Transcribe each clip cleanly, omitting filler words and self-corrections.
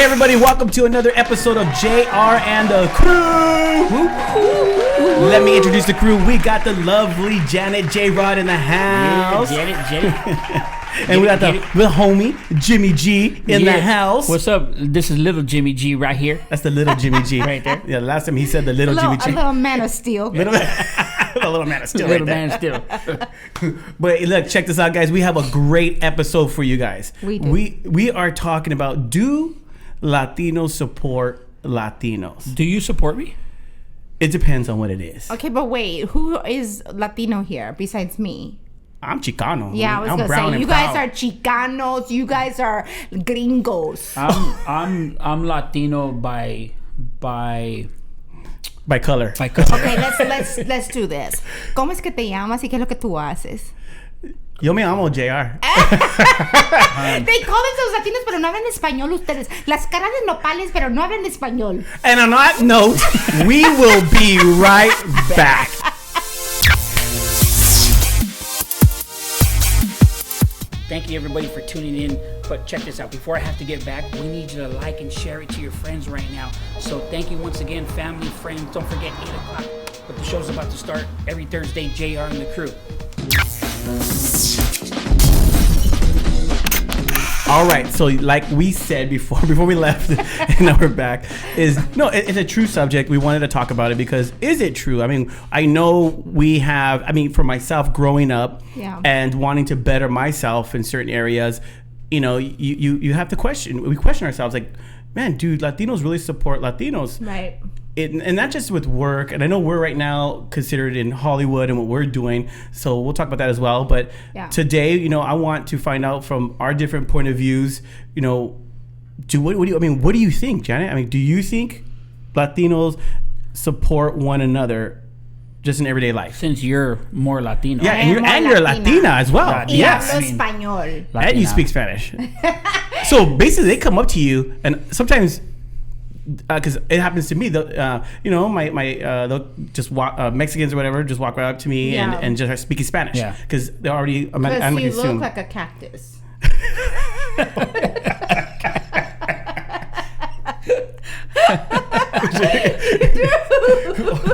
Hey everybody, welcome to another episode of JR and the Crew. Let me introduce the crew. We got the lovely Janet JROD in the house. Yeah, Janet. And we got the homie Jimmy G in the house. What's up? This is little Jimmy G right here. That's the little Jimmy G right there. Yeah, last time he said the little Jimmy G. A little man of steel. A little man of steel. Little right man still. But look, check this out, guys. We have a great episode for you guys. We do. We are talking about, do Latinos support Latinos? Do you support me? It depends on what it is. Okay, but wait, who is Latino here besides me? I'm Chicano. Yeah, I was gonna say you guys are Chicanos. You guys are gringos. I'm Latino by color. by color. Okay, let's do this. ¿Cómo es que te llamas y qué es lo que tú haces? Yo me llamo JR. They call themselves Latinos, pero no hablan español ustedes. Las caras de nopales, pero no hablan español. And on that note, we will be right back. Thank you everybody for tuning in. But check this out. Before I have to get back, we need you to like and share it to your friends right now. So thank you once again, family, friends. Don't forget 8 o'clock. But the show's about to start every Thursday. JR and the Crew. All right, so like we said before we left, and now we're back, it's a true subject. We wanted to talk about it because is it true? I mean, I know for myself growing up and wanting to better myself in certain areas, you have to we question ourselves like, man, do Latinos really support Latinos? Right. And not just with work, and I know we're right now considered in Hollywood and what we're doing, so we'll talk about that as well. But today, I want to find out from our different point of views, what do you think, Janet? I mean, do you think Latinos support one another just in everyday life? Since you're more Latino. Yeah, and you're Latina as well. Latina. Yes. Español. And you speak Spanish. So basically, they come up to you, and sometimes, because it happens to me, they'll just walk, Mexicans or whatever, just walk right up to me and just start speaking Spanish. Yeah. Because they're already, because you look like a cactus.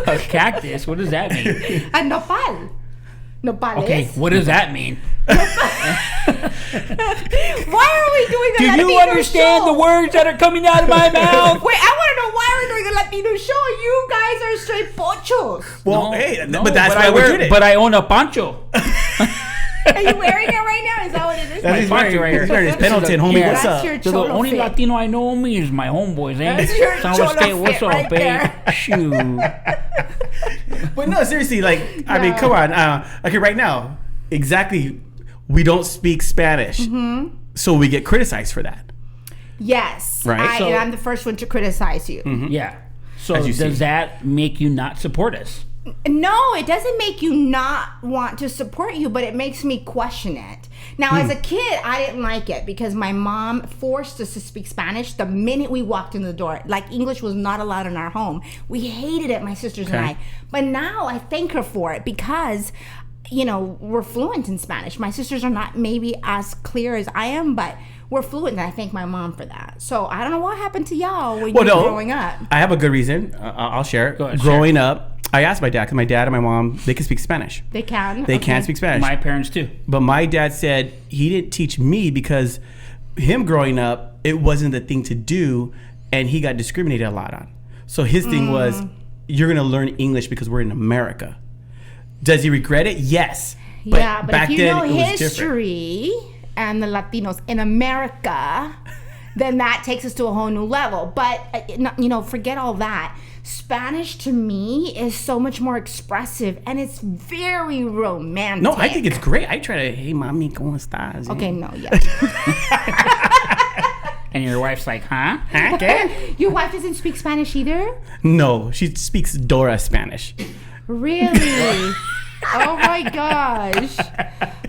A cactus? What does that mean? A nopal. Nopales. Okay, what does that mean? Why are we doing a Do Latino you understand show? the words that are coming out of my mouth? Wait, I want to know why we're doing a Latino show. You guys are straight pochos. Well, but that's why we're doing it. But I own a poncho. Are you wearing it right now? Is that what it is? That's my poncho right here. He's wearing his Pendleton, homie. What's up? So the only fit. Latino I know me is my homeboys, eh? That's your cholo fit what's up, right babe? Shoot. But no, seriously, like, I mean, come on. Okay, right now, exactly, we don't speak Spanish. Mm-hmm. So we get criticized for that. Yes. Right. And I'm the first one to criticize you. Mm-hmm. Yeah. So does that make you not support us? No, it doesn't make you not want to support you, but it makes me question it. Now, as a kid, I didn't like it because my mom forced us to speak Spanish the minute we walked in the door. Like, English was not allowed in our home. We hated it, my sisters and I. But now I thank her for it because, we're fluent in Spanish. My sisters are not maybe as clear as I am, but we're fluent, and I thank my mom for that. So I don't know what happened to y'all when you were growing up. I have a good reason. I'll share it. Go ahead, growing up, I asked my dad, because my dad and my mom, they can speak Spanish. They can? They can speak Spanish. My parents too. But my dad said he didn't teach me because him growing up, it wasn't the thing to do, and he got discriminated a lot on. So his thing was, you're going to learn English because we're in America. Does he regret it? Yes. But back if you know history and the Latinos in America, then that takes us to a whole new level. But, forget all that. Spanish to me is so much more expressive and it's very romantic. No, I think it's great. I try to, hey, mami, ¿cómo estás? Okay, no, yeah. And your wife's like, huh? Okay. Your wife doesn't speak Spanish either? No, she speaks Dora Spanish. Really? Oh my gosh.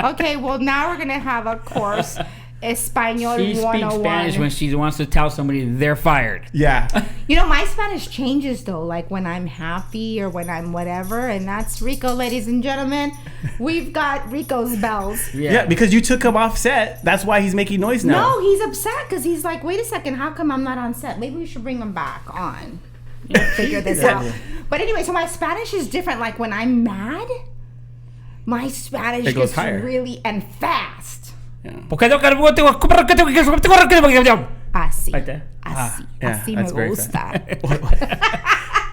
Okay, well now we're going to have a course Espanol She speaks 101. Spanish when she wants to tell somebody they're fired. Yeah. You know, my Spanish changes though, like when I'm happy or when I'm whatever, and that's Rico, ladies and gentlemen. We've got Rico's bells. Yeah, because you took him off set. That's why he's making noise now. No, he's upset because he's like, wait a second, how come I'm not on set? Maybe we should bring him back on. Figure this out. But anyway, so my Spanish is different. Like when I'm mad, my Spanish It goes gets higher. really and fast. Así. Like that? Así. Yeah, Así me that's very gusta.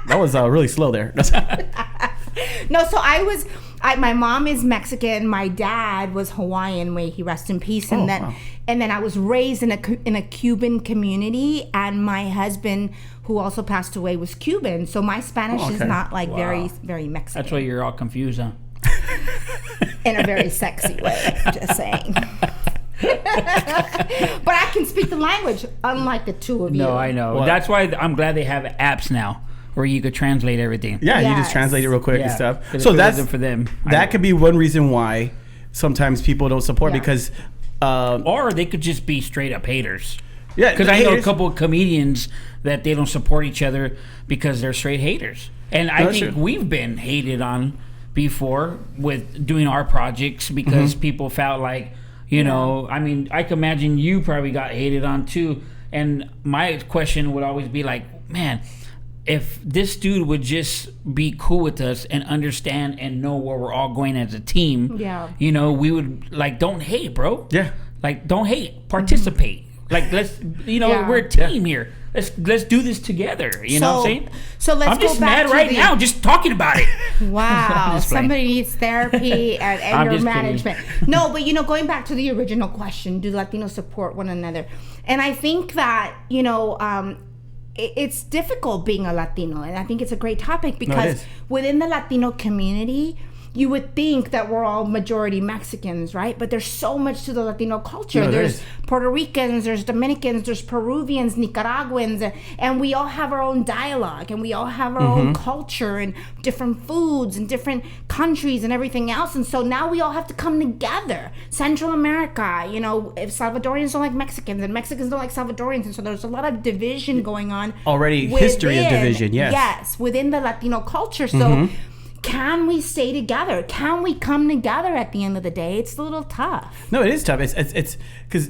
That was really slow there. No, so my mom is Mexican. My dad was Hawaiian. May he rest in peace. And then I was raised in a Cuban community, and my husband, who also passed away, was Cuban. So my Spanish is not like very, very Mexican. That's why you're all confused, huh? In a very sexy way, just saying. But I can speak the language, unlike the two of you. No, I know. What? That's why I'm glad they have apps now where you could translate everything. Yeah, you Yes. just translate it real quick and Yeah, stuff. 'cause So if it that's wasn't for them. That could be one reason why sometimes people don't support Yeah. because Or they could just be straight up haters. yeah, Because I know a haters- couple of comedians that they don't support each other because they're straight haters. And I That's think true. we've been hated on before with doing our projects because Mm-hmm. people felt like, you know, I mean, I can imagine you probably got hated on too. And my question would always be like, man, if this dude would just be cool with us and understand and know where we're all going as a team, Yeah. you know, we would like, don't hate, bro. Yeah. Like, don't hate, participate. Like, let's, you know, Yeah. we're a team here. Let's do this together. You know what I'm saying? So let's I'm just go back mad to right the, now just talking about it. Wow, just playing. somebody needs therapy and I'm anger just kidding. management. No, but you know, going back to the original question, do Latinos support one another? And I think that, you know, it's difficult being a Latino, and I think it's a great topic because is. within the Latino community, you would think that we're all majority Mexicans, right? But there's so much to the Latino culture. No, there there's is. Puerto Ricans, there's Dominicans, there's Peruvians, Nicaraguans, and we all have our own dialogue, and we all have our own culture and different foods and different countries and everything else. And so now we all have to come together. Central America, you know, if Salvadorians don't like Mexicans and Mexicans don't like Salvadorians, and so there's a lot of division going on. Already history of division, yes. Yes, within the Latino culture. So can we stay together? Can we come together at the end of the day? It's a little tough. No, it is tough. It's because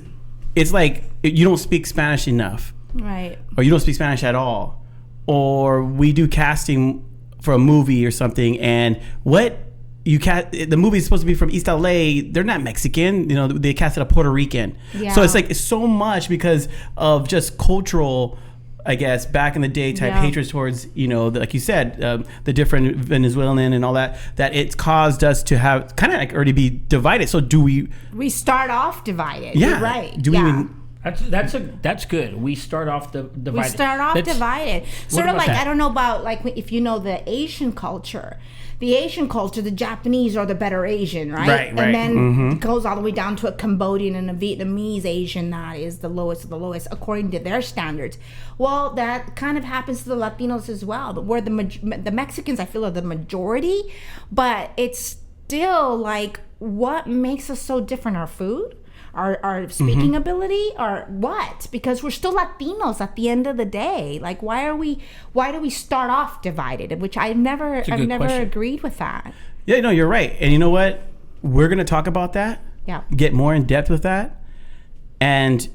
it's like you don't speak Spanish enough, Right. or you don't speak Spanish at all, or we do casting for a movie or something, and the movie is supposed to be from East LA. They're not Mexican, you know. They casted a Puerto Rican, Yeah. so it's so much because of just cultural, I guess, back in the day type Yeah. hatred towards, you know, like you said, the different Venezuelan and all that it's caused us to have kind of like already be divided. So do we? We start off divided. Yeah. You're right. Do we yeah. even? That's good. We start off divided. We start off divided. Sort of about like, that? I don't know about, like, if you know the Asian culture. The Asian culture, the Japanese are the better Asian, right? Right, And right. then it goes all the way down to a Cambodian and a Vietnamese Asian that is the lowest of the lowest according to their standards. Well, that kind of happens to the Latinos as well. Where the Mexicans, I feel, are the majority, but it's still like, what makes us so different? Our food? Our speaking ability, or what? Because we're still Latinos at the end of the day. Like, why do we start off divided? Which I've never good question. agreed with that. Yeah, no, you're right. And you know what? We're gonna talk about that. Yeah. Get more in depth with that, and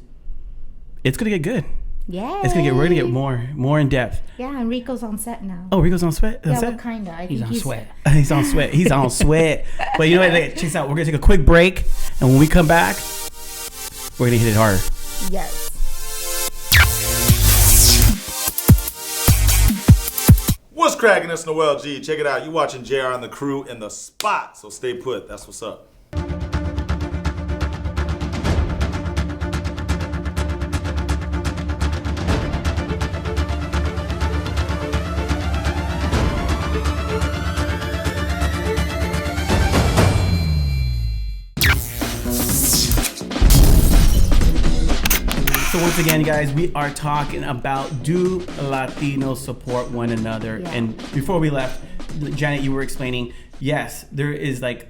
it's gonna get good. Yeah. We're gonna get more in depth. Yeah, and Rico's on set now. Oh, Rico's on sweat. yeah, set? well, kinda. I He's think on sweat. He's on sweat. He's on sweat. But you know what? Check this out. We're gonna take a quick break, and when we come back, we're gonna hit it harder. Yes. What's cracking? It's Noel G. Check it out. You watching JR and the crew in the spot. So stay put. That's what's up. So once again, guys, we are talking about do Latinos support one another? Yeah. And before we left, Janet, you were explaining, yes, there is, like,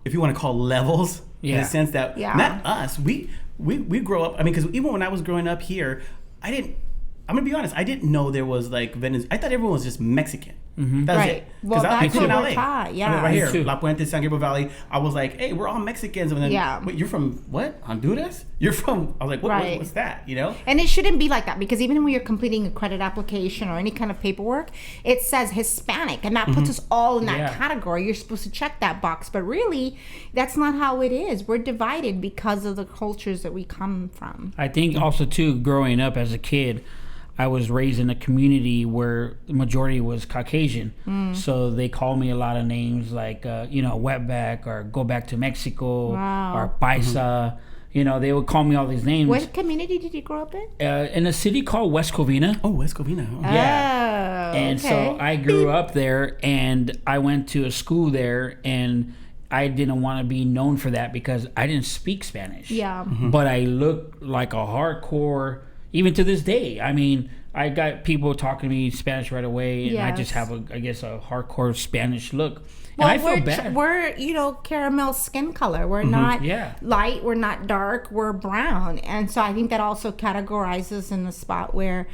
if you want to call levels, in Yeah. a sense that Yeah. not us, we grow up. I mean, because even when I was growing up here, I'm gonna be honest. I didn't know there was like Venezuela. I thought everyone was just Mexican. That was Right. it. Well, that's in what LA. we're taught, yeah. I mean, right Me here, too. La Puente, San Gabriel Valley. I was like, hey, we're all Mexicans. And then, Yeah. wait, you're from what? Honduras? You're from? I was like, Right. what's that? You know? And it shouldn't be like that, because even when you're completing a credit application or any kind of paperwork, it says Hispanic, and that puts us all in that Yeah. category. You're supposed to check that box, but really, that's not how it is. We're divided because of the cultures that we come from. I think also too, growing up as a kid, I was raised in a community where the majority was Caucasian. So they called me a lot of names like, wetback or go back to Mexico Wow. or paisa. You know, they would call me all these names. What community did you grow up in? In a city called West Covina. Oh, West Covina. Oh. Yeah. Oh, And okay. so I grew up there, and I went to a school there, and I didn't want to be known for that because I didn't speak Spanish. Yeah. But I looked like a hardcore, even to this day. I mean, I got people talking to me Spanish right away, and I just Yes. have a hardcore Spanish look. Well, And I feel bad. we're caramel skin color. We're not Yeah. light. We're not dark. We're brown, and so I think that also categorizes in the spot where,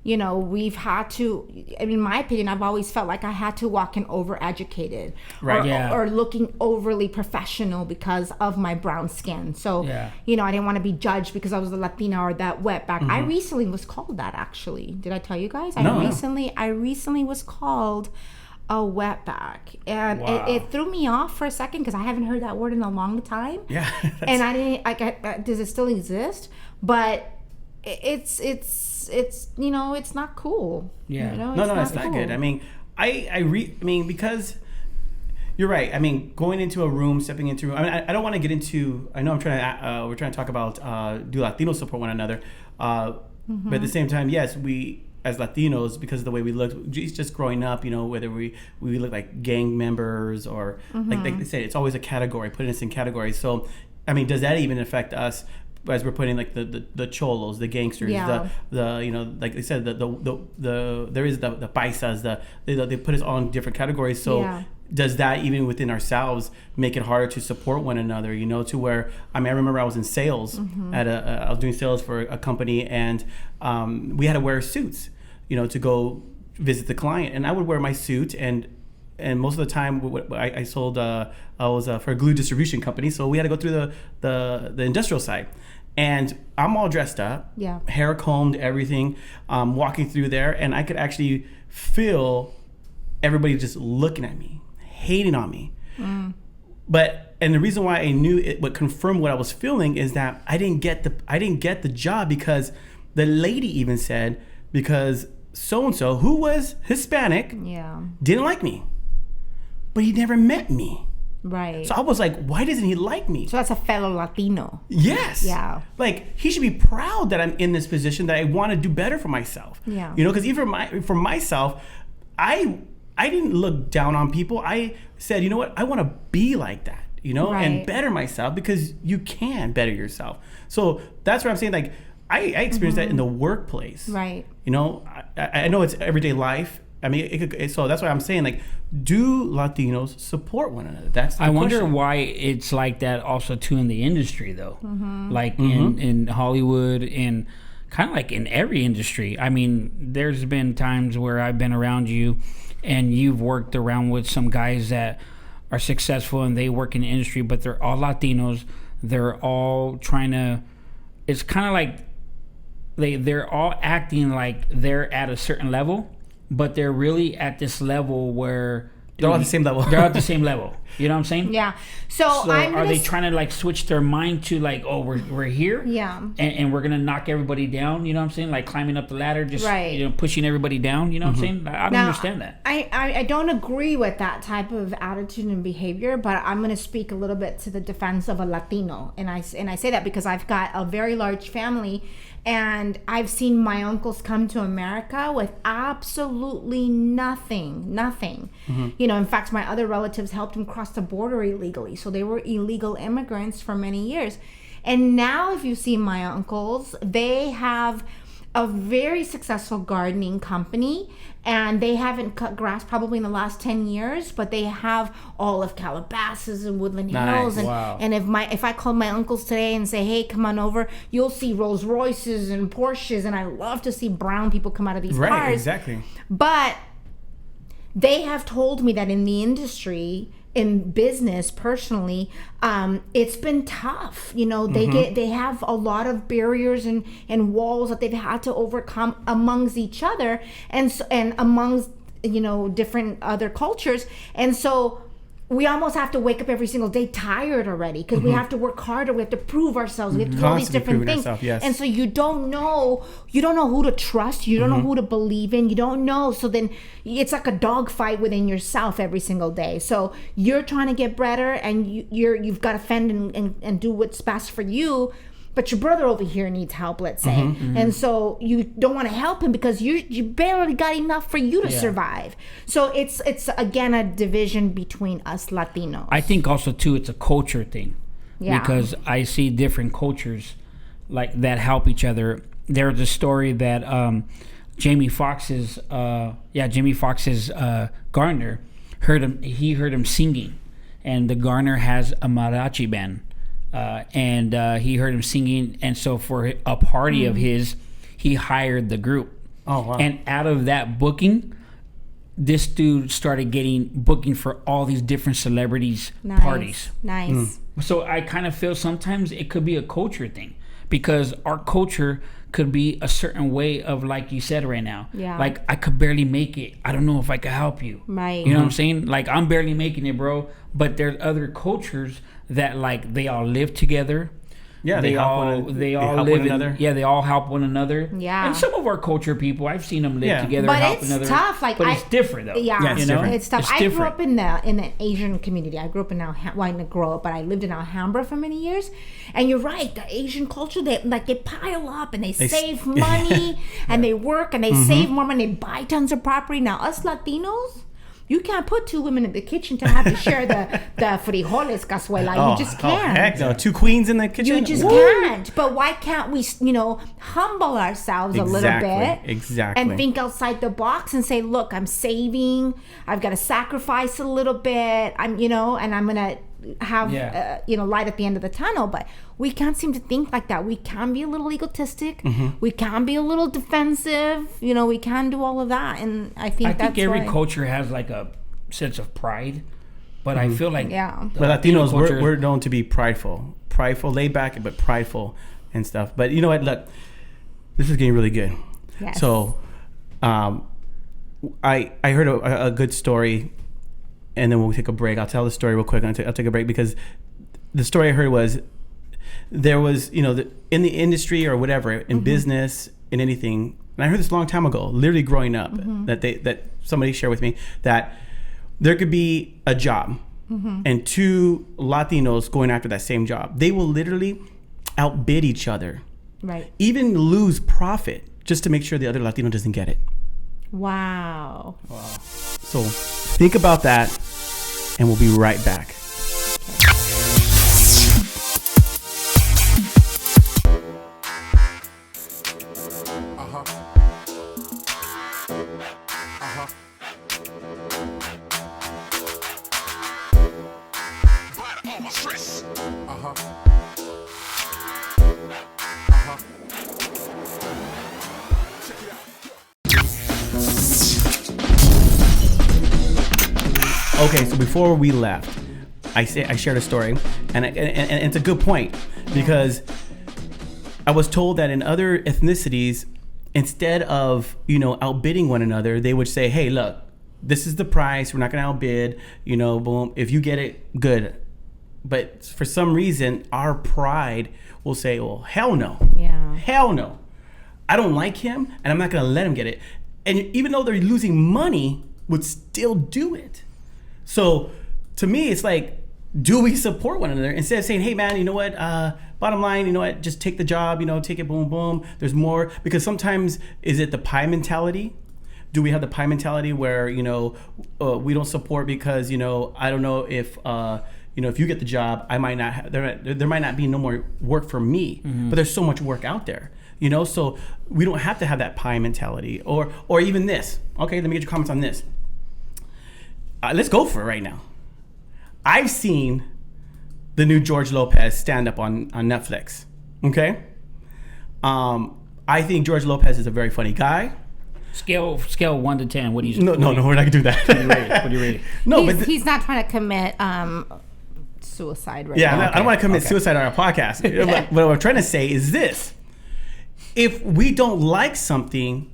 we've had to. In my opinion, I've always felt like I had to walk in overeducated, Right. or, Yeah. or looking overly professional because of my brown skin. So, Yeah. I didn't want to be judged because I was a Latina or that wetback. I recently was called that. Actually, did I tell you guys? No. I recently was called a wetback, and Wow. it threw me off for a second because I haven't heard that word in a long time. Yeah. And I didn't does it still exist? But it's not cool. Yeah. No, it's not cool. good. I mean, I mean, because you're right. I mean, going into a room, stepping into. I mean, I don't want to get into. I know I'm trying to. We're trying to talk about do Latinos support one another, but at the same time, yes, we as Latinos, because of the way we look, just growing up, whether we look like gang members or like they say, it's always a category, putting us in categories. So, I mean, does that even affect us? As we're putting like the cholos, the gangsters, Yeah. the like they said, there is the paisas, they put us all in different categories. So Yeah. does that even within ourselves make it harder to support one another? To where I remember I was in sales at I was doing sales for a company, and we had to wear suits, to go visit the client, and I would wear my suit and most of the time I sold I was for a glue distribution company, so we had to go through the industrial side, and I'm all dressed up, Yeah. hair combed, everything, walking through there, and I could actually feel everybody just looking at me, hating on me. And the reason why I knew it would confirm what I was feeling is that I didn't get the job because the lady even said, because so and so who was Hispanic Yeah. didn't like me, but he never met me. Right. So I was like, why doesn't he like me? So that's a fellow Latino. Yes. Yeah. Like, he should be proud that I'm in this position, that I want to do better for myself. Yeah. Because even for myself, I didn't look down on people. I said, you know what? I want to be like that, and Right. better myself, because you can better yourself. So that's what I'm saying. Like, I experienced that in the workplace. Right. I know it's everyday life. I mean, so that's why I'm saying, like, do Latinos support one another? That's the I wonder question. why it's like that also too in the industry though. Like in Hollywood and kind of like in every industry. I mean, there's been times where I've been around you and you've worked around with some guys that are successful and they work in the industry, but they're all Latinos. They're all trying to, it's kind of like they're all acting like they're at a certain level, but they're really at this level where They're all at the same level. They're at the same level. You know what I'm saying? Yeah. So are they trying to like switch their mind to like, oh, we're here, Yeah. and we're gonna knock everybody down? You know what I'm saying? Like climbing up the ladder, just Right. pushing everybody down. You know what I'm saying? I don't understand that. I don't agree with that type of attitude and behavior, but I'm going to speak a little bit to the defense of a Latino, and I say that because I've got a very large family, and I've seen my uncles come to America with absolutely nothing. In fact, my other relatives helped them cross the border illegally, so they were illegal immigrants for many years. And now, if you see my uncles, they have a very successful gardening company, and they haven't cut grass probably in the last 10 years, but they have all of Calabasas and Woodland Hills. And, wow. and if I call my uncles today and say, hey, come on over, you'll see Rolls Royces and Porsches, and I love to see brown people come out of these Right, cars. exactly. But they have told me that in the industry, in business personally, it's been tough. They have a lot of barriers and walls that they've had to overcome amongst each other and amongst different other cultures. And so we almost have to wake up every single day tired already because we have to work harder. We have to prove ourselves. We have to do all these different things. Yes. And so you don't know who to trust. You don't know who to believe in. You don't know. So then it's like a dogfight within yourself every single day. So you're trying to get better, and you've got to fend and do what's best for you. But your brother over here needs help, let's say. And so you don't want to help him because you barely got enough for you to survive. So it's again a division between us Latinos. I think also too it's a culture thing. Yeah. Because I see different cultures like that help each other. There's a story that Jimi Foxx's gardener heard him singing, and the gardener has a mariachi band. And he heard him singing, and so for a party of his, he hired the group. Oh, wow. And out of that booking, this dude started getting booking for all these different celebrities' parties. Nice. So I kind of feel sometimes it could be a culture thing, because our culture could be a certain way of, like you said right now. Yeah. Like, I could barely make it. I don't know if I could help you. Right. You know what I'm saying? Like, I'm barely making it, bro. But there's other cultures that, like, they all live together. Yeah, they all help live one another. Yeah, they all help one another. Yeah. And some of our culture people, I've seen them live together, but help it's another. tough. But it's different though. Yeah, it's different. It's tough. It's I grew different. up in the Asian community. I grew up in I didn't grow up, but I lived in Alhambra for many years. And you're right, the Asian culture, they pile up and they save money and they work and they save more money. They buy tons of property. Now us Latinos, you can't put two women in the kitchen to have to share the frijoles cazuela. You just can't. Heck no. Two queens in the kitchen? You just can't. But why can't we, humble ourselves a little bit? Exactly. And think outside the box and say, look, I'm saving. I've got to sacrifice a little bit. And I'm going to have, light at the end of the tunnel. But we can't seem to think like that. We can be a little egotistic. We can be a little defensive. We can do all of that. And I think every culture has like a sense of pride. But I feel like but Latinos, we're known to be prideful, laid back, but prideful and stuff. But you know what? Look, this is getting really good. Yes. So, I heard a good story, and then we'll take a break. I'll tell the story real quick. I'll take a break because the story I heard was there was in the industry or whatever in business in anything. And I heard this a long time ago, literally growing up, that somebody shared with me that there could be a job and two Latinos going after that same job. They will literally outbid each other. Right. Even lose profit just to make sure the other Latino doesn't get it. Wow. So think about that, and we'll be right back. Okay, so before we left, I shared a story, and it's a good point because I was told that in other ethnicities, instead of outbidding one another, they would say, "Hey, look, this is the price. We're not going to outbid. Boom. If you get it, good." But for some reason, our pride will say, "Well, hell no. Yeah. Hell no. I don't like him, and I'm not going to let him get it." And even though they're losing money, would still do it. So to me, it's like, do we support one another instead of saying, "Hey man, you know what? Bottom line, you know what? Just take the job. Take it, boom, boom. There's more." Because sometimes, is it the pie mentality? Do we have the pie mentality where we don't support because I don't know if if you get the job, I might not have, there might not be no more work for me, but there's so much work out there, so we don't have to have that pie mentality or even this. Okay, let me get your comments on this. Let's go for it right now. I've seen the new George Lopez stand up on Netflix. Okay. I think George Lopez is a very funny guy. Scale 1 to 10. What do you? No, we're not gonna do that. What do you rate? No, he's not trying to commit suicide right now. now. I don't want to commit suicide on our podcast. But what I'm trying to say is this: if we don't like something,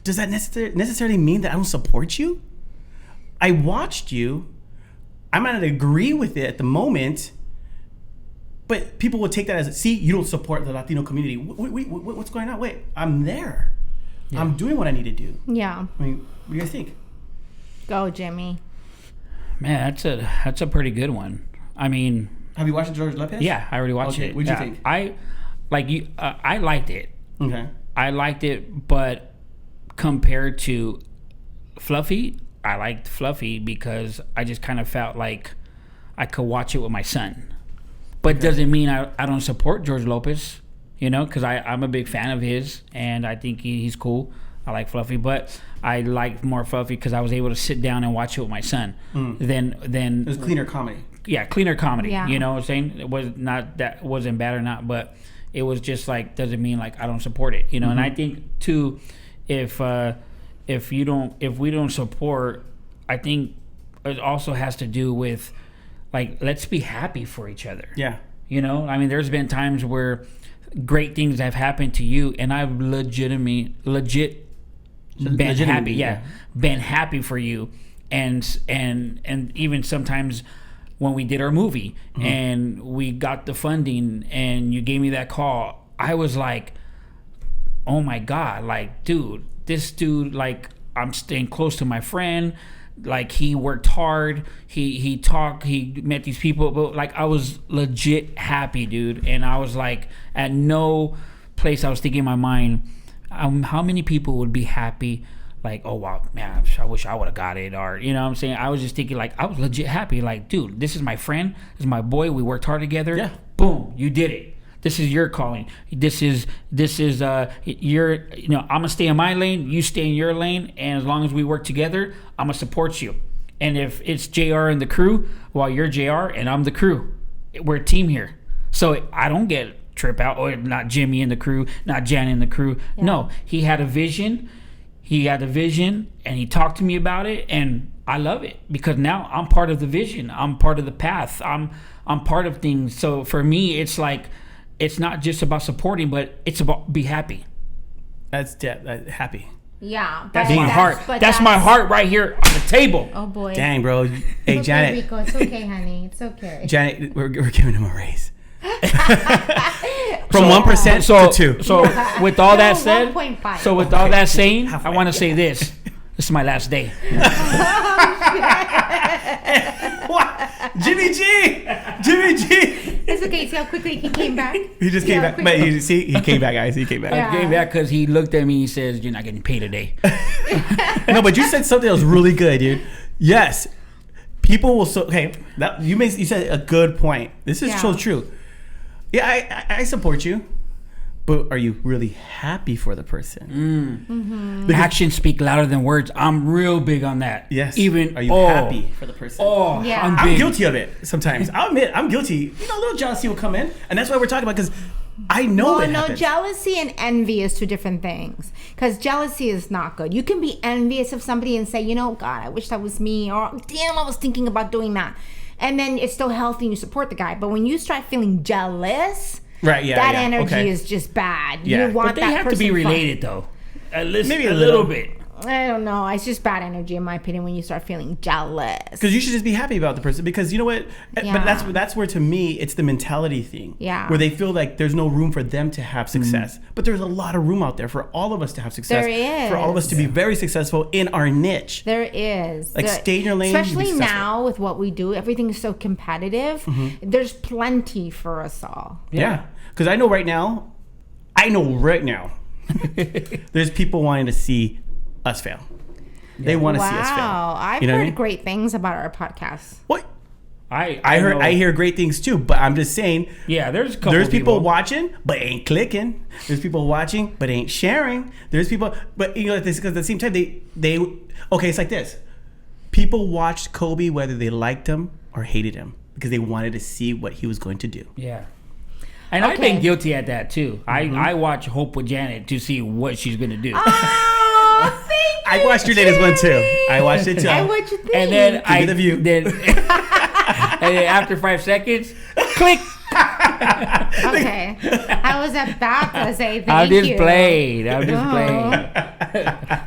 does that necessarily mean that I don't support you? I watched you. I might not agree with it at the moment, but people will take that as, see, you don't support the Latino community. Wait, what's going on? Wait, I'm there. Yeah. I'm doing what I need to do. Yeah. I mean, what do you guys think? Go, Jimmy. Man, that's a pretty good one. I mean, have you watched George Lopez? Yeah, I already watched it. What'd you think? I liked it. Okay. I liked it, but compared to Fluffy, I liked Fluffy because I just kind of felt like I could watch it with my son. But doesn't mean I don't support George Lopez, because I'm a big fan of his, and I think he's cool. I like Fluffy, but I like more Fluffy because I was able to sit down and watch it with my son. Then it was cleaner comedy. Yeah, cleaner comedy. Yeah. You know what I'm saying? It was not that wasn't bad or not, but it was just like, doesn't mean like I don't support it. And I think too, if we don't support, I think it also has to do with like, let's be happy for each other. Yeah. I mean, there's been times where great things have happened to you, and I've legit been happy. Yeah, been happy for you, and even sometimes when we did our movie and we got the funding, and you gave me that call, I was like, oh my God, like, dude, this dude, like, I'm staying close to my friend. Like, he worked hard, he talked, he met these people, but like, I was legit happy, dude. And I was like, at no place I was thinking in my mind, how many people would be happy, like, oh wow, man, I wish I would have got it, or what I'm saying. I was just thinking, like, I was legit happy, like, dude, this is my friend, this is my boy, we worked hard together. Yeah. Boom, you did it. This is your calling. This is your, I'm gonna stay in my lane, you stay in your lane, and as long as we work together, I'm gonna support you. And if it's JR and the crew, well, you're JR and I'm the crew. We're a team here. So I don't get trip out, or not Jimmy and the crew, not Jan and the crew. Yeah. No, he had a vision. And he talked to me about it, and I love it because now I'm part of the vision. I'm part of the path. I'm part of things. So for me, it's like, it's not just about supporting, but it's about be happy. That's happy. Yeah. That's my heart. That's my heart right here on the table. Oh, boy. Dang, bro. Hey, Janet. Rico, it's okay, honey. It's okay. Janet, we're giving him a raise. From 1% to 2. So with all that said, 1.5. so with all that saying, I want to say this. This is my last day. What? Jimmy G! It's okay. See how quickly he came back? He just came back. But he came back, guys. He came back. Yeah. He came back because he looked at me and he says, you're not getting paid today. No, but you said something that was really good, dude. Yes. People will you said a good point. This is so true. Yeah, I support you. But are you really happy for the person? Actions speak louder than words. I'm real big on that. Yes. Even are you happy for the person? Oh, yeah. I'm guilty of it sometimes. I'll admit I'm guilty. A little jealousy will come in, and that's why we're talking about, because I know it happens. Jealousy and envy is two different things. Because jealousy is not good. You can be envious of somebody and say, God, I wish that was me, or damn, I was thinking about doing that, and then it's still healthy and you support the guy. But when you start feeling jealous, right? Yeah, that energy is just bad. Yeah. You want but they that have to be related, though. At least maybe a little bit. I don't know. It's just bad energy, in my opinion, when you start feeling jealous. Because you should just be happy about the person. Because you know what? Yeah. But that's where, to me, it's the mentality thing. Yeah. Where they feel like there's no room for them to have success. But there's a lot of room out there for all of us to have success. There is. For all of us to be very successful in our niche. There is. Like, stay in your lane. Especially now with what we do, everything is so competitive. There's plenty for us all. Yeah. Because I know right now, there's people wanting to see us fail. They want to see us fail. Wow, I've heard great things about our podcast. What? I hear great things too, but I'm just saying. Yeah, there's people watching, but ain't clicking. There's people watching, but ain't sharing. There's people, but because at the same time they okay, it's like this. People watched Kobe whether they liked him or hated him because they wanted to see what he was going to do. Yeah. And I've been guilty at that too. I watch Hope with Janet to see what she's gonna do. Oh, thank you. I watched your latest one too. I watched it too. And what you think? And then Give me the view. And then after 5 seconds, click. Okay. I was about to say thank you. I'm just playing.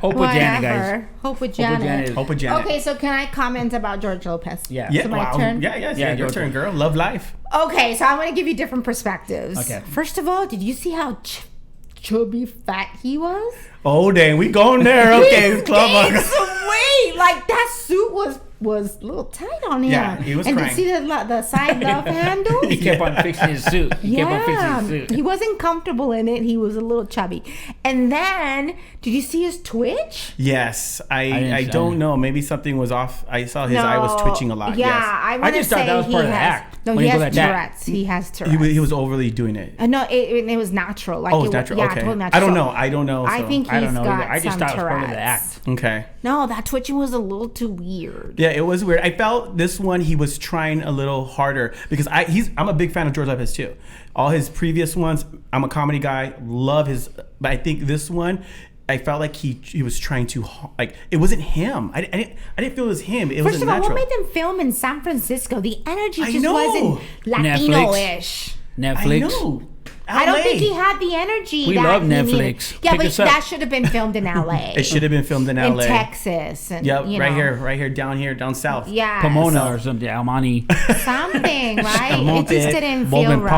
Hope with Janet, guys. Hope with Janet. Hope with Janet. Okay, so can I comment about George Lopez? Yeah. Yeah, So my turn? Yeah, your turn, girl. Love life. Okay, so I'm going to give you different perspectives. Okay. First of all, did you see how chubby fat he was? Oh, dang. We going there. Okay, He club. gained some weight. Like, that suit was a little tight on him. Yeah, he was and crying. did you see the side love handle? He kept on fixing his suit. He wasn't comfortable in it. He was a little chubby. And then, did you see his twitch? Yes, I don't know. Maybe something was off. I saw his eye was twitching a lot. Yeah, Yes. I want to just say thought that was part of the act. No, when he you go has like that. Tourette's. He has Tourette's. He was overly doing it. No, it was natural. Like Oh, it's natural. Yeah, okay. totally natural. I don't know. I so. think I he's don't know got either. I just some thought it was part of the Tourette's. act. Okay. No, that twitching was a little too weird. Yeah, it was weird. I felt this one he was trying a little harder because I'm a big fan of George Lopez too. All his previous ones, I'm a comedy guy, love his. But I think this one, I felt like he was trying to like it wasn't him. I didn't feel it was him. It First wasn't of all, natural. what made them film in San Francisco? The energy I just know. wasn't Latino-ish. Netflix. I know. I don't LA. think he had the energy. We that love he Netflix. needed. Yeah, Pick but us up. that should have been filmed in LA. It should have been filmed in in LA. Texas. And, Yep, you right know. here, down south. Yeah. Pomona or something. Almani. Something, right? Monte, It just didn't feel Baldwin right.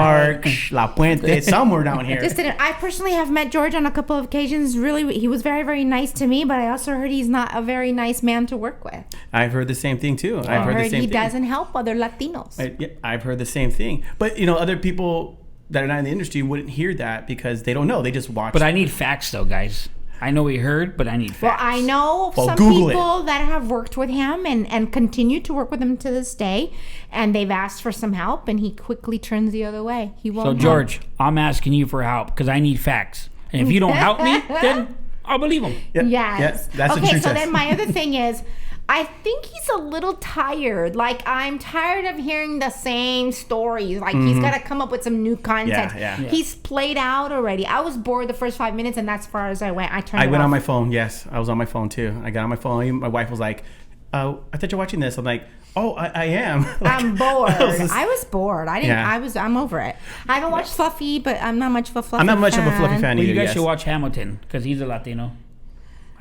Park, La Puente, somewhere down here. Just didn't. I personally have met George on a couple of occasions. Really, he was very, very nice to me, but I also heard he's not a very nice man to work with. I've heard the same thing too. I I've heard the heard same he thing. doesn't help other Latinos. I've heard the same thing. But other people that are not in the industry wouldn't hear that because they don't know. They just watch. But I need facts though, guys. I know we heard, but I need facts. Well, I know some Google people that have worked with him and continue to work with him to this day, and they've asked for some help, and he quickly turns the other way. He won't. So help. George, I'm asking you for help because I need facts. And if you don't help me, then I'll believe them. Yes. that's a okay, true so test. then my other thing is, I think he's a little tired. Like, I'm tired of hearing the same stories. Like, he's got to come up with some new content. Yeah. He's played out already. I was bored the first 5 minutes, and that's as far as I went. I went on my phone. Yes, I was on my phone too. I got on my phone. My wife was like, I thought you're watching this. I'm like, oh, I am. Like, I'm bored. I I was bored. I didn't. Yeah. I'm over it. I haven't watched Fluffy, but I'm not much of a Fluffy. I'm not much of a Fluffy fan Well, either. you guys yes. should watch Hamilton because he's a Latino.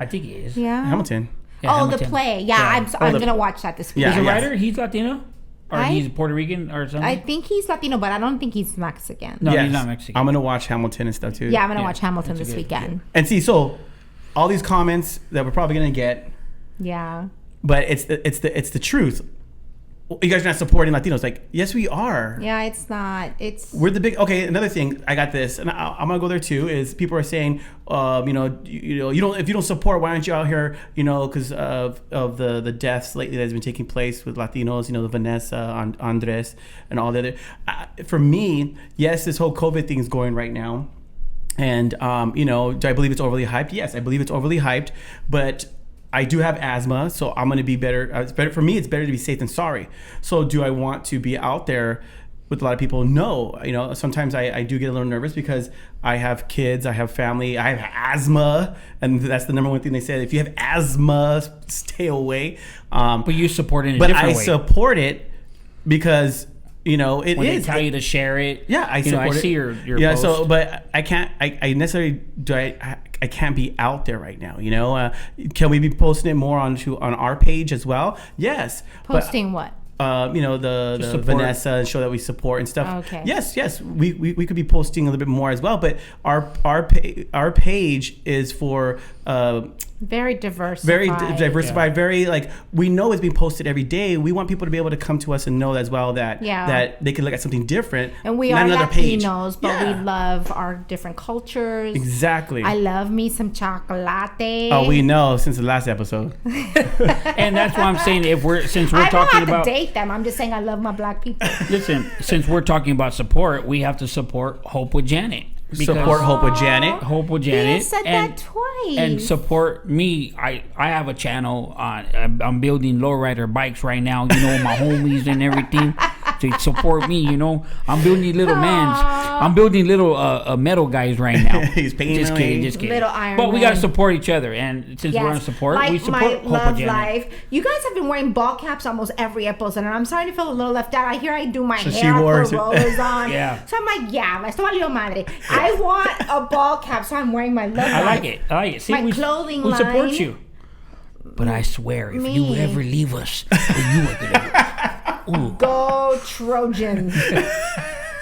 I think he is. Yeah. Hamilton. Yeah, Oh, Hamilton. the play. Yeah, I'm the- gonna watch that this week. Yeah, He's a yes. writer. He's Latino, or he's Puerto Rican or something. I think he's Latino, but I don't think he's Mexican. No, Yes. he's not Mexican. I'm gonna watch Hamilton and stuff too. Yeah, I'm gonna Yeah, watch Hamilton that's this a good- weekend. And see, so all these comments that we're probably gonna get, Yeah. but it's the truth. You guys are not supporting Latinos. Like, yes, we are. Yeah, it's not. It's. We're the big. Okay, another thing. I got this, and I'm gonna go there too. Is people are saying, you don't. If you don't support, why aren't you out here? Because of the deaths lately that's been taking place with Latinos. The Vanessa, Andres, and all the other. For me, yes, this whole COVID thing is going right now, and do I believe it's overly hyped? Yes, I believe it's overly hyped, but I do have asthma, so I'm going to be better. It's better for me. It's better to be safe than sorry. So do I want to be out there with a lot of people? No. Sometimes I do get a little nervous because I have kids, I have family, I have asthma, and that's the number one thing they say. If you have asthma, stay away. But you support it in a But different I way. support it because it when is. they tell you to share it. Yeah, I support it. I see your yeah. post. So, but I can't. I necessarily do. I can't be out there right now. Can we be posting it more on our page as well? Yes. Posting what? The support. Vanessa show that we support and stuff. Okay. Yes. We could be posting a little bit more as well. But our page is for Very diversified. Very diversified. Very like we know it's being posted every day. We want people to be able to come to us and know as well that that they can look at something different. And we are Latinos, but we love our different cultures. Exactly. I love me some chocolate. Oh, we know since the last episode. And that's why I'm saying since we're I talking don't have about to date them. I'm just saying I love my black people. Listen, since we're talking about support, we have to support Hope with Janet. Support Hope with Janet. Hope with Janet. You said that twice. And support me. I have a channel on. I'm building lowrider bikes right now. You know, my homies and everything to support me. You know, I'm building little mans. I'm building little metal guys right now. He's painting. Just kidding. Little Iron But we Man. gotta support each other. And since we're on support, like we support my Hope love with Janet. life. You guys have been wearing ball caps almost every episode, and I'm starting to feel a little left out. I hear I do my hair, put rollers on. Yeah. So I'm like, esto valió madre. I want a ball cap, so I'm wearing my love life. I like it. See, my clothing we support line. you. But I swear, if you ever leave us, then you are gonna go Trojans.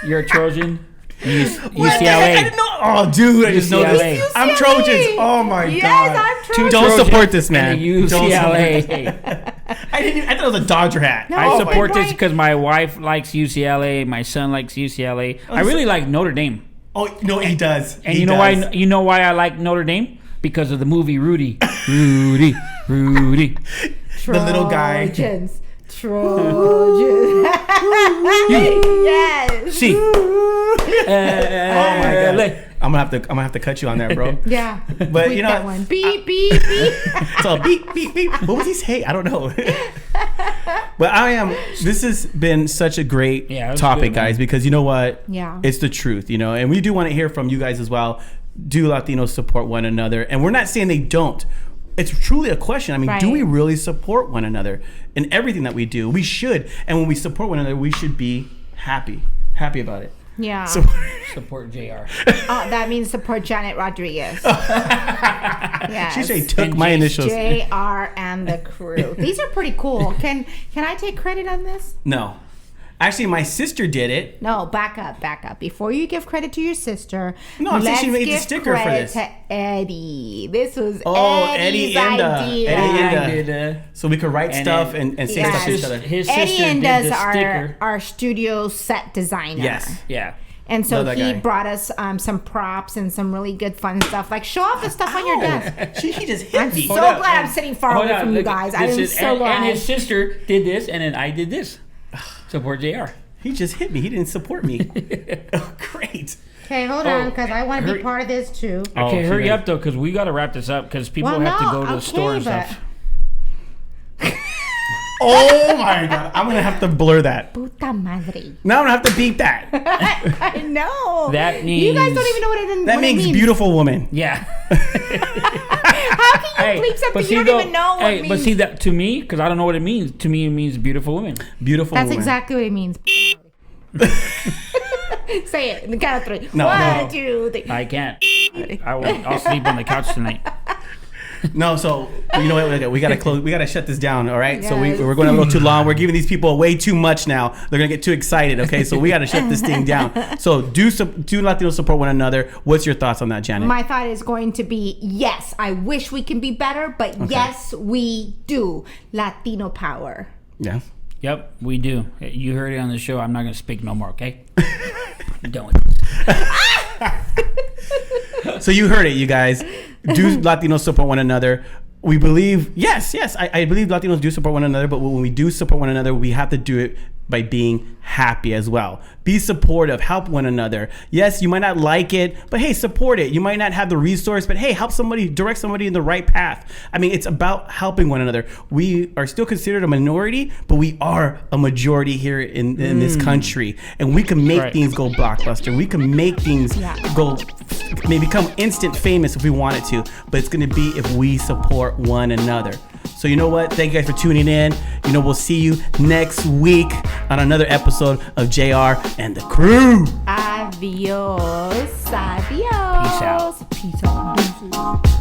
You're a Trojan. UCLA. I didn't know. Oh, dude, I just know this. I'm Trojans. Oh my god. Yes, I'm Trojans. Don't support this man. UCLA. I thought it was a Dodger hat. No, I support this because my wife likes UCLA. My son likes UCLA. I really like Notre Dame. Oh no, he does. And you know why I like Notre Dame? Because of the movie Rudy. Rudy. Trojans. The little guy. Trojans. Yes. See. Oh my god. I'm gonna have to cut you on that, bro. Yeah. But you know that one. Beep beep beep. So beep beep beep. What was he saying? I don't know. But this has been such a great topic, guys, because you know what? Yeah. It's the truth, you know, and we do want to hear from you guys as well. Do Latinos support one another? And we're not saying they don't. It's truly a question. I mean, do we really support one another in everything that we do? We should. And when we support one another, we should be happy about it. Yeah. Support JR. That means support Janet Rodriquez. Yes. She took my initials. JR and the crew. These are pretty cool. Can I take credit on this? No. Actually, my sister did it. No, back up. Before you give credit to your sister, no, I'm saying she made the sticker for this. To Eddie. This was Eddie's idea. Eddie. So we could write stuff and say stuff to each other. His sister Eddie did is the sticker. our studio set designer. Yes. Yeah. And so he brought us some props and some really good fun stuff. Like, show off the stuff on your desk. He just hit me. I'm so glad I'm sitting far away from you guys. I am so glad. And his sister did this, and then I did this. Support JR. He just hit me. He didn't support me. Oh, great. Okay, hold on, because I want to be part of this too. Okay, hurry up though, because we got to wrap this up, because people have to go to the store and stuff. Oh my god! I'm gonna have to blur that. Puta madre. Now I'm gonna have to beat that. I know. That means you guys don't even know what it means. Beautiful woman. Yeah. How can you bleep something you don't even know what it means? But see, that to me, because I don't know what it means. To me, it means beautiful woman. Beautiful That's woman. exactly what it means. Say it in the count of three. No, 1, 2, 3. I can't. I'll sleep on the couch tonight. No, so you know what? We gotta close. We gotta shut this down. All right. Yes. So we're going a little too long. We're giving these people way too much now. They're gonna get too excited. Okay. So we gotta shut this thing down. So do Latinos support one another? What's your thoughts on that, Janet? My thought is going to be yes. I wish we can be better, but yes, we do. Latino power. Yeah. Yep, we do. You heard it on the show. I'm not gonna speak no more. Okay. I'm done with this. So you heard it, you guys. Do Latinos support one another? We believe, yes, I believe Latinos do support one another, but when we do support one another, we have to do it by being happy as well. Be supportive, help one another. Yes, you might not like it, but hey, support it. You might not have the resource, but hey, help somebody, direct somebody in the right path. I mean, it's about helping one another. We are still considered a minority, but we are a majority here in this country. And we can make things go blockbuster. We can make things go, maybe become instant famous if we wanted to, but it's gonna be if we support one another. So you know what? Thank you guys for tuning in. You know, we'll see you next week on another episode of JR and the crew. Adios. Peace out. Peace out.